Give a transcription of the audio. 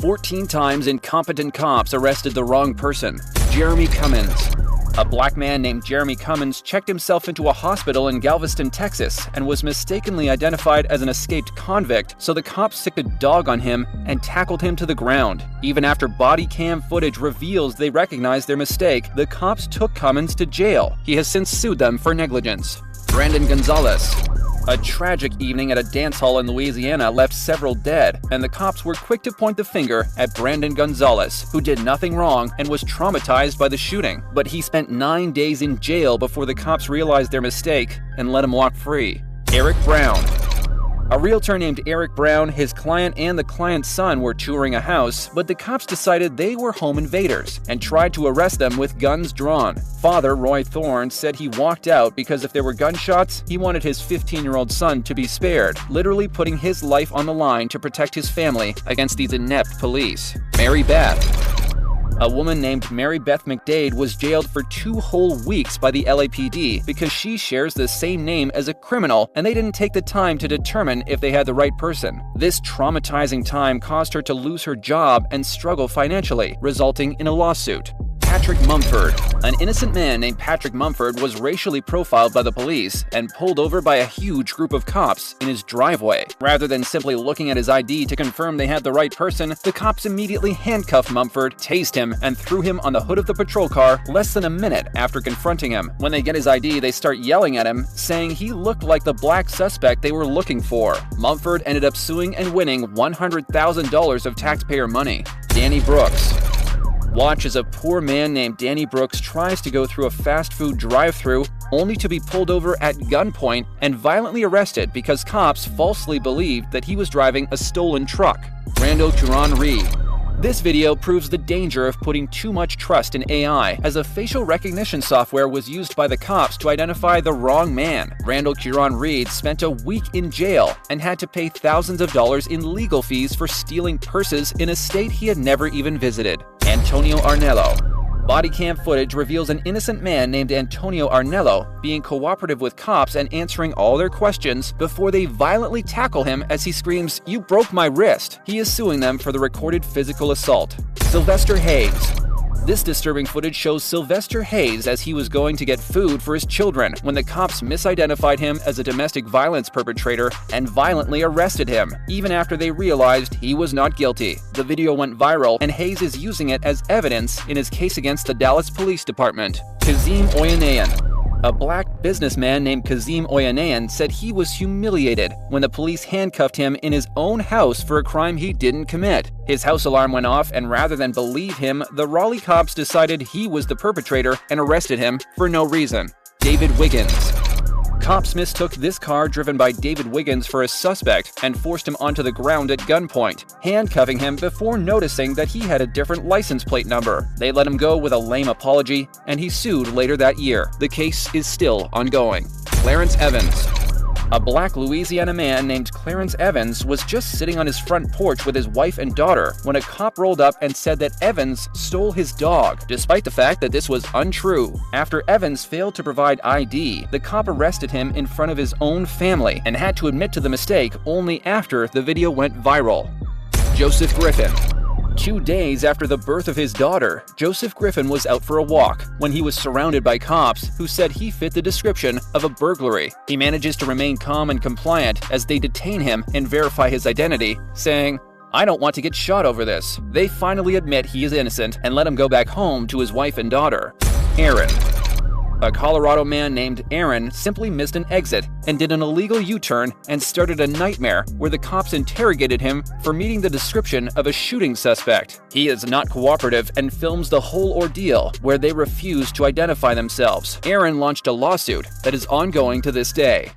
14 times incompetent cops arrested the wrong person. Jeremy Cummins. A black man named Jeremy Cummins checked himself into a hospital in Galveston, Texas, and was mistakenly identified as an escaped convict, so the cops sicked a dog on him and tackled him to the ground. Even after body cam footage reveals they recognized their mistake, the cops took Cummins to jail. He has since sued them for negligence. Brandon Gonzalez. A tragic evening at a dance hall in Louisiana left several dead, and the cops were quick to point the finger at Brandon Gonzalez, who did nothing wrong and was traumatized by the shooting. But he spent 9 days in jail before the cops realized their mistake and let him walk free. Eric Brown. A realtor named Eric Brown, his client, and the client's son were touring a house, but the cops decided they were home invaders and tried to arrest them with guns drawn. Father Roy Thorne said he walked out because if there were gunshots, he wanted his 15-year-old son to be spared, literally putting his life on the line to protect his family against these inept police. Mary Beth. A woman named Mary Beth McDade was jailed for 2 whole weeks by the LAPD because she shares the same name as a criminal and they didn't take the time to determine if they had the right person. This traumatizing time caused her to lose her job and struggle financially, resulting in a lawsuit. Patrick Mumford. An innocent man named Patrick Mumford was racially profiled by the police and pulled over by a huge group of cops in his driveway. Rather than simply looking at his ID to confirm they had the right person, the cops immediately handcuffed Mumford, tased him, and threw him on the hood of the patrol car less than a minute after confronting him. When they get his ID, they start yelling at him, saying he looked like the black suspect they were looking for. Mumford ended up suing and winning $100,000 of taxpayer money. Danny Brooks. Watch as a poor man named Danny Brooks tries to go through a fast food drive-thru only to be pulled over at gunpoint and violently arrested because cops falsely believed that he was driving a stolen truck. Randall Curon Reed. This video proves the danger of putting too much trust in AI, as a facial recognition software was used by the cops to identify the wrong man. Randall Curon Reed spent a week in jail and had to pay thousands of dollars in legal fees for stealing purses in a state he had never even visited. Antonio Arnello. Body cam footage reveals an innocent man named Antonio Arnello being cooperative with cops and answering all their questions before they violently tackle him as he screams, "You broke my wrist." He is suing them for the recorded physical assault. Sylvester Hayes. This disturbing footage shows Sylvester Hayes as he was going to get food for his children when the cops misidentified him as a domestic violence perpetrator and violently arrested him, even after they realized he was not guilty. The video went viral, and Hayes is using it as evidence in his case against the Dallas Police Department. Kazim Oyanayan. A black businessman named Kazim Oyanayan said he was humiliated when the police handcuffed him in his own house for a crime he didn't commit. His house alarm went off, and rather than believe him, the Raleigh cops decided he was the perpetrator and arrested him for no reason. David Wiggins. Cops mistook this car driven by David Wiggins for a suspect and forced him onto the ground at gunpoint, handcuffing him before noticing that he had a different license plate number. They let him go with a lame apology, and he sued later that year. The case is still ongoing. Clarence Evans. A black Louisiana man named Clarence Evans was just sitting on his front porch with his wife and daughter when a cop rolled up and said that Evans stole his dog, despite the fact that this was untrue. After Evans failed to provide ID, the cop arrested him in front of his own family and had to admit to the mistake only after the video went viral. Joseph Griffin. 2 days after the birth of his daughter, Joseph Griffin was out for a walk when he was surrounded by cops who said he fit the description of a burglary. He manages to remain calm and compliant as they detain him and verify his identity, saying, "I don't want to get shot over this." They finally admit he is innocent and let him go back home to his wife and daughter. Aaron. A Colorado man named Aaron simply missed an exit and did an illegal U-turn and started a nightmare where the cops interrogated him for meeting the description of a shooting suspect. He is not cooperative and films the whole ordeal where they refuse to identify themselves. Aaron launched a lawsuit that is ongoing to this day.